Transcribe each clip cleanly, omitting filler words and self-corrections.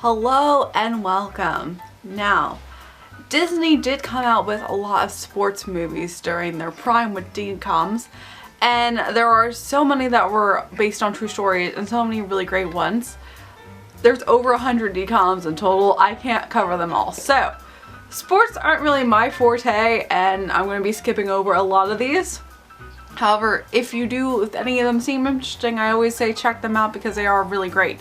Hello and welcome. Now, Disney did come out with a lot of sports movies during their prime with DCOMs, and there are so many that were based on true stories and so many really great ones. There's over 100 DCOMs in total. I can't cover them all. So, sports aren't really my forte, and I'm going to be skipping over a lot of these. However, if any of them seem interesting, I always say check them out because they are really great.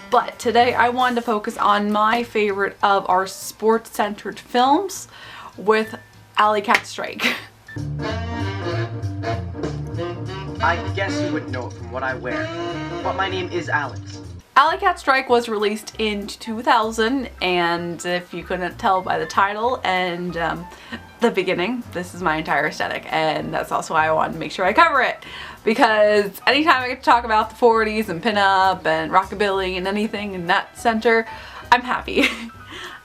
But today I wanted to focus on my favorite of our sports-centered films with Alley Cat Strike. I guess you wouldn't know it from what I wear, but my name is Alex. Alley Cat Strike was released in 2000, and if you couldn't tell by the title and the beginning, this is my entire aesthetic, and that's also why I wanted to make sure I cover it. Because anytime I get to talk about the 40s and pinup and rockabilly and anything in that center, I'm happy.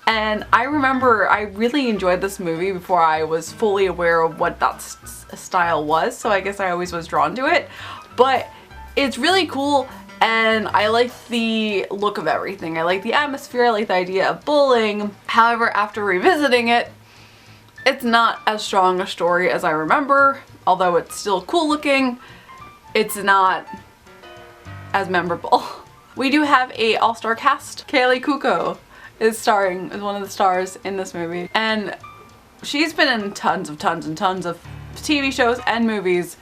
And I remember I really enjoyed this movie before I was fully aware of what that style was, so I guess I always was drawn to it. But it's really cool, and I like the look of everything. I like the atmosphere, I like the idea of bullying. However, after revisiting it, it's not as strong a story as I remember. Although it's still cool looking, it's not as memorable. We do have a all-star cast. Kaley Cuoco is one of the stars in this movie, and she's been in tons of TV shows and movies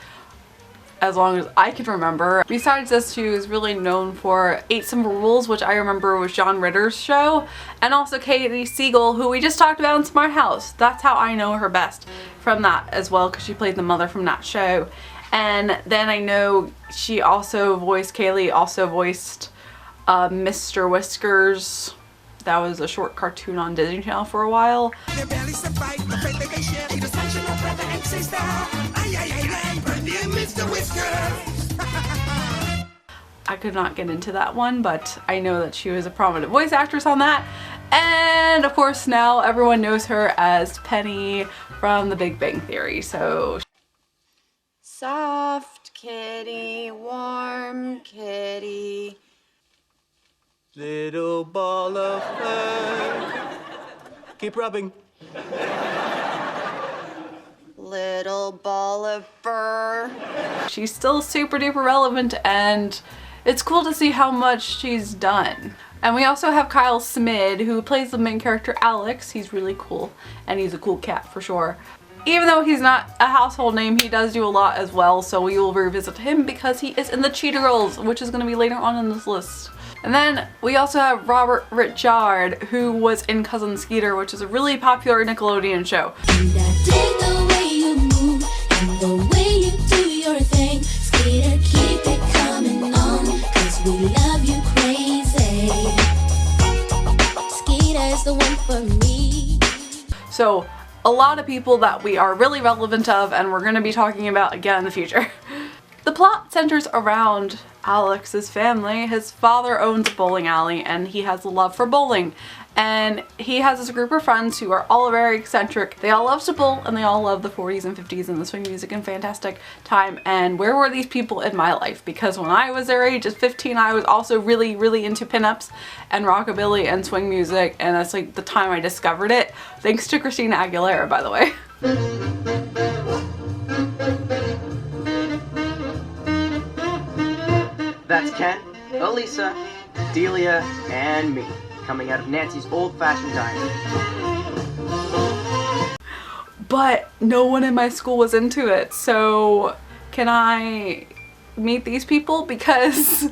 as long as I can remember. Besides this, she was really known for 8 Simple Rules, which I remember was John Ritter's show, and also Katie Siegel, who we just talked about in Smart House. That's how I know her best, from that as well, because she played the mother from that show. And then I know Kaley also voiced Mr. Whiskers. That was a short cartoon on Disney Channel for a while. I could not get into that one, but I know that she was a prominent voice actress on that. And of course now everyone knows her as Penny from The Big Bang Theory, so. Soft kitty, warm kitty. Little ball of fur. Keep rubbing. Little ball of fur. She's still super duper relevant, and it's cool to see how much she's done. And we also have Kyle Smid, who plays the main character Alex. He's really cool, and he's a cool cat for sure. Even though he's not a household name, he does do a lot as well, so we will revisit him because he is in the Cheetah Girls, which is going to be later on in this list. And then we also have Robert Richard, who was in Cousin Skeeter, which is a really popular Nickelodeon show. And I dig the way you move and the way you do your thing. Skeeter, keep it coming on, 'cause we love you crazy. Skeeter's the one for me. So a lot of people that we are really relevant of, and we're going to be talking about again in the future. The plot centers around Alex's family. His father owns a bowling alley, and he has a love for bowling. And he has this group of friends who are all very eccentric. They all love to bowl, and they all love the 40s and 50s and the swing music and fantastic time. And where were these people in my life? Because when I was their age, at 15, I was also really, really into pinups and rockabilly and swing music, and that's like the time I discovered it. Thanks to Christina Aguilera, by the way. That's Ken, Elisa, Delia, and me, coming out of Nancy's old-fashioned diner. But no one in my school was into it, so can I meet these people? Because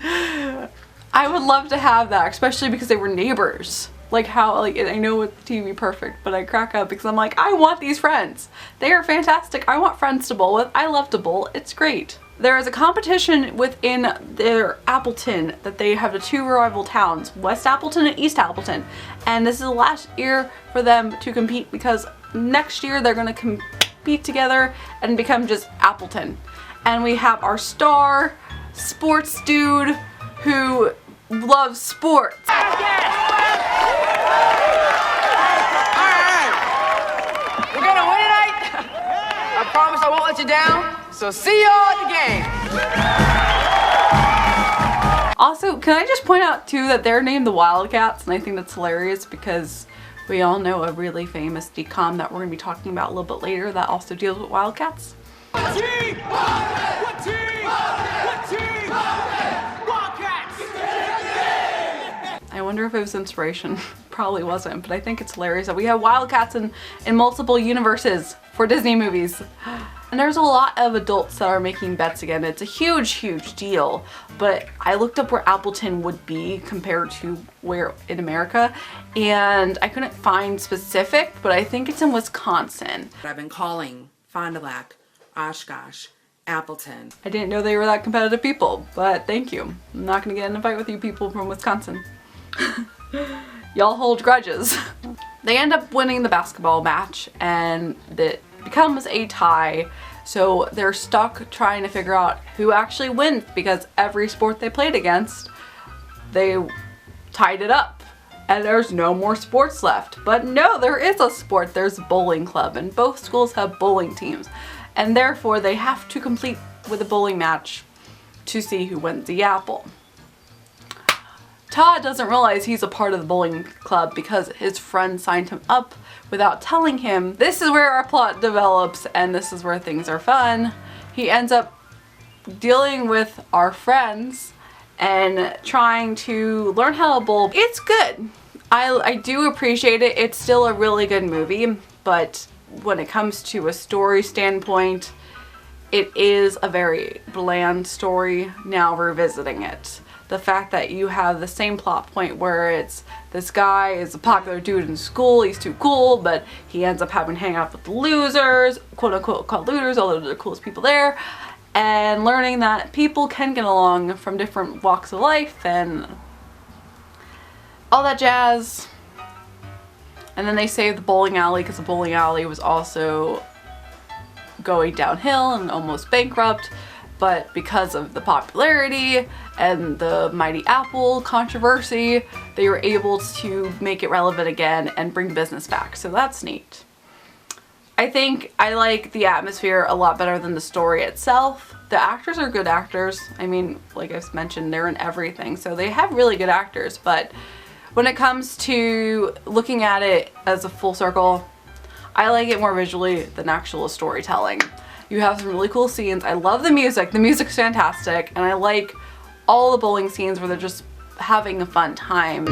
I would love to have that, especially because they were neighbors. Like how, I know it's TV perfect, but I crack up because I'm like, I want these friends. They are fantastic. I want friends to bowl with. I love to bowl. It's great. There is a competition within their Appleton that they have the 2 rival towns, West Appleton and East Appleton. And this is the last year for them to compete because next year they're going to compete together and become just Appleton. And we have our star sports dude who loves sports. We're gonna win tonight. I promise I won't let you down. So see y'all at the game. Also, can I just point out too that they're named the Wildcats, and I think that's hilarious because we all know a really famous DCOM that we're going to be talking about a little bit later that also deals with Wildcats. What team? What team? What team? Wildcats! I wonder if it was inspiration. Probably wasn't, but I think it's hilarious that we have Wildcats in multiple universes for Disney movies. And there's a lot of adults that are making bets again. It's a huge, huge deal, but I looked up where Appleton would be compared to where in America, and I couldn't find specific, but I think it's in Wisconsin. I've been calling Fond du Lac, Oshkosh, Appleton. I didn't know they were that competitive people, but thank you. I'm not gonna get in a fight with you people from Wisconsin. Y'all hold grudges. They end up winning the basketball match, and it becomes a tie. So they're stuck trying to figure out who actually wins, because every sport they played against, they tied it up. And there's no more sports left. But no, there is a sport. There's a bowling club, and both schools have bowling teams. And therefore they have to complete with a bowling match to see who wins the apple. Todd doesn't realize he's a part of the bowling club because his friend signed him up without telling him. This is where our plot develops, and this is where things are fun. He ends up dealing with our friends and trying to learn how to bowl. It's good. I do appreciate it. It's still a really good movie, but when it comes to a story standpoint, it is a very bland story now revisiting it. The fact that you have the same plot point where it's this guy is a popular dude in school, he's too cool, but he ends up having to hang out with the losers, quote unquote called losers, although they're the coolest people there, and learning that people can get along from different walks of life and all that jazz. And then they save the bowling alley because the bowling alley was also going downhill and almost bankrupt. But because of the popularity and the Mighty Apple controversy, they were able to make it relevant again and bring business back. So that's neat. I think I like the atmosphere a lot better than the story itself. The actors are good actors. I mean, like I've mentioned, they're in everything. So they have really good actors. But when it comes to looking at it as a full circle, I like it more visually than actual storytelling. You have some really cool scenes. I love the music. The music's fantastic. And I like all the bowling scenes where they're just having a fun time.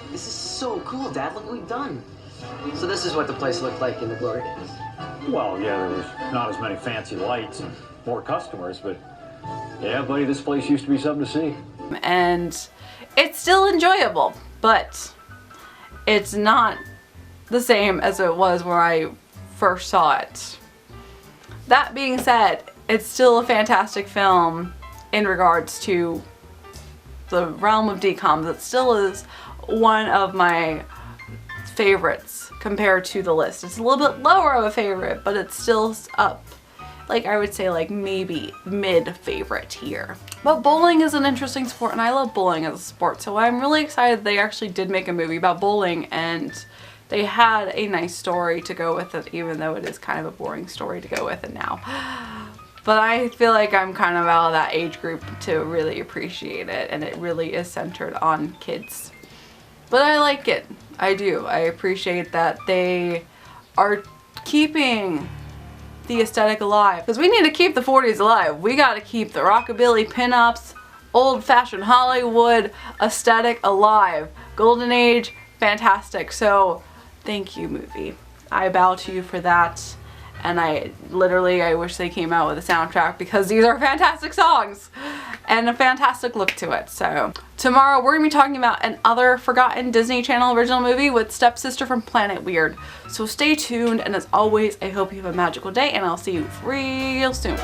This is so cool, Dad. Look what we've done. So this is what the place looked like in the glory days. Well, yeah, there was not as many fancy lights and more customers, but yeah, buddy, this place used to be something to see. And it's still enjoyable, but it's not the same as it was when I first saw it. That being said, it's still a fantastic film in regards to the realm of DCOMs. It still is one of my favorites compared to the list. It's a little bit lower of a favorite, but it's still up. Like, I would say like maybe mid favorite here. But bowling is an interesting sport, and I love bowling as a sport, so I'm really excited they actually did make a movie about bowling, and they had a nice story to go with it, even though it is kind of a boring story to go with it now. But I feel like I'm kind of out of that age group to really appreciate it, and it really is centered on kids. But I like it. I do. I appreciate that they are keeping the aesthetic alive, because we need to keep the 40s alive. We got to keep the rockabilly, pinups, old-fashioned Hollywood aesthetic alive. Golden Age, fantastic. So thank you, movie. I bow to you for that, and I wish they came out with a soundtrack, because these are fantastic songs and a fantastic look to it. So tomorrow we're gonna be talking about another forgotten Disney Channel original movie with Stepsister from Planet Weird. So stay tuned, and as always, I hope you have a magical day, and I'll see you real soon.